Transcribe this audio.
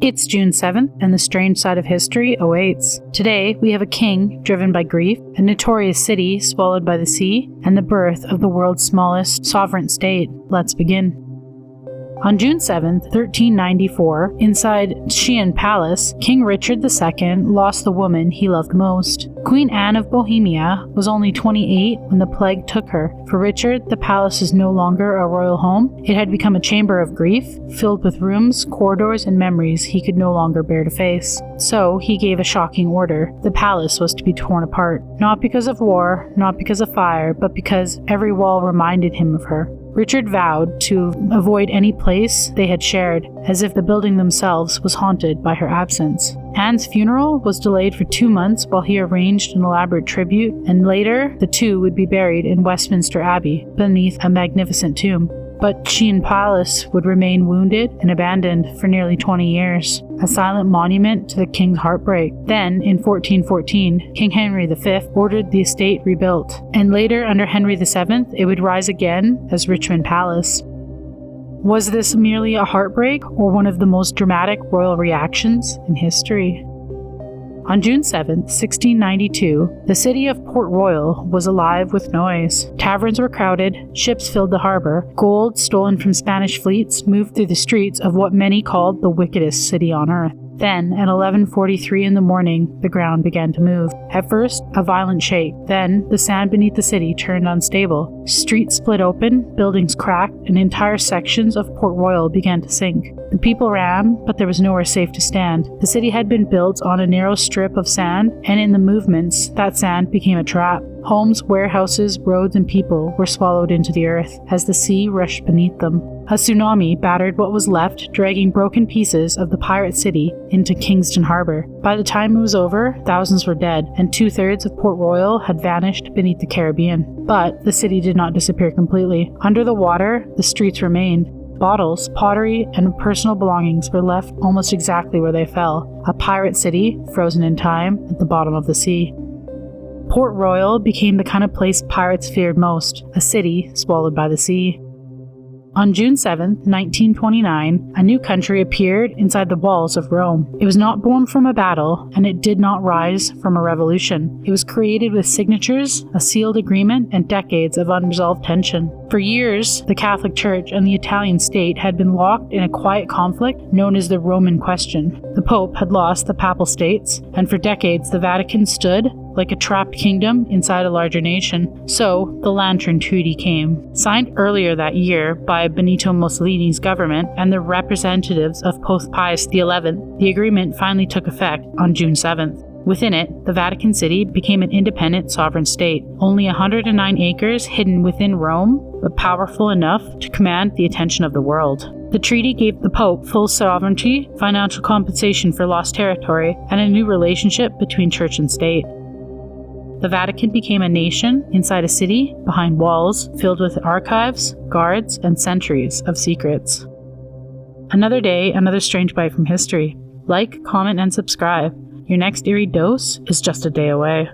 It's June 7th, and the strange side of history awaits. Today, we have a king driven by grief, a notorious city swallowed by the sea, and the birth of the world's smallest sovereign state. Let's begin. On June 7th, 1394, inside Chillon Palace, King Richard II lost the woman he loved most. Queen Anne of Bohemia was only 28 when the plague took her. For Richard, the palace is no longer a royal home. It had become a chamber of grief, filled with rooms, corridors, and memories he could no longer bear to face. So he gave a shocking order. The palace was to be torn apart. Not because of war, not because of fire, but because every wall reminded him of her. Richard vowed to avoid any place they had shared, as if the building themselves was haunted by her absence. Anne's funeral was delayed for 2 months while he arranged an elaborate tribute, and later the two would be buried in Westminster Abbey beneath a magnificent tomb. But Chillon Palace would remain wounded and abandoned for nearly 20 years, a silent monument to the king's heartbreak. Then, in 1414, King Henry V ordered the estate rebuilt, and later under Henry VII, it would rise again as Richmond Palace. Was this merely a heartbreak, or one of the most dramatic royal reactions in history? On June 7, 1692, the city of Port Royal was alive with noise. Taverns were crowded, ships filled the harbor, gold stolen from Spanish fleets moved through the streets of what many called the wickedest city on earth. Then, at 11:43 in the morning, the ground began to move. At first, a violent shake. Then, the sand beneath the city turned unstable. Streets split open, buildings cracked, and entire sections of Port Royal began to sink. The people ran, but there was nowhere safe to stand. The city had been built on a narrow strip of sand, and in the movements, that sand became a trap. Homes, warehouses, roads, and people were swallowed into the earth as the sea rushed beneath them. A tsunami battered what was left, dragging broken pieces of the pirate city into Kingston Harbor. By the time it was over, thousands were dead, and 2/3 of Port Royal had vanished beneath the Caribbean. But the city did not disappear completely. Under the water, the streets remained. Bottles, pottery, and personal belongings were left almost exactly where they fell. A pirate city, frozen in time, at the bottom of the sea. Port Royal became the kind of place pirates feared most, a city swallowed by the sea. On June 7, 1929, a new country appeared inside the walls of Rome. It was not born from a battle, and it did not rise from a revolution. It was created with signatures, a sealed agreement, and decades of unresolved tension. For years, the Catholic Church and the Italian state had been locked in a quiet conflict known as the Roman Question. The Pope had lost the Papal States, and for decades the Vatican stood like a trapped kingdom inside a larger nation. So, the Lantern Treaty came. Signed earlier that year by Benito Mussolini's government and the representatives of Pope Pius XI, the agreement finally took effect on June 7th. Within it, the Vatican City became an independent sovereign state, only 109 acres hidden within Rome, but powerful enough to command the attention of the world. The treaty gave the Pope full sovereignty, financial compensation for lost territory, and a new relationship between church and state. The Vatican became a nation inside a city behind walls filled with archives, guards, and centuries of secrets. Another day, another strange bite from history. Like, comment, and subscribe. Your next eerie dose is just a day away.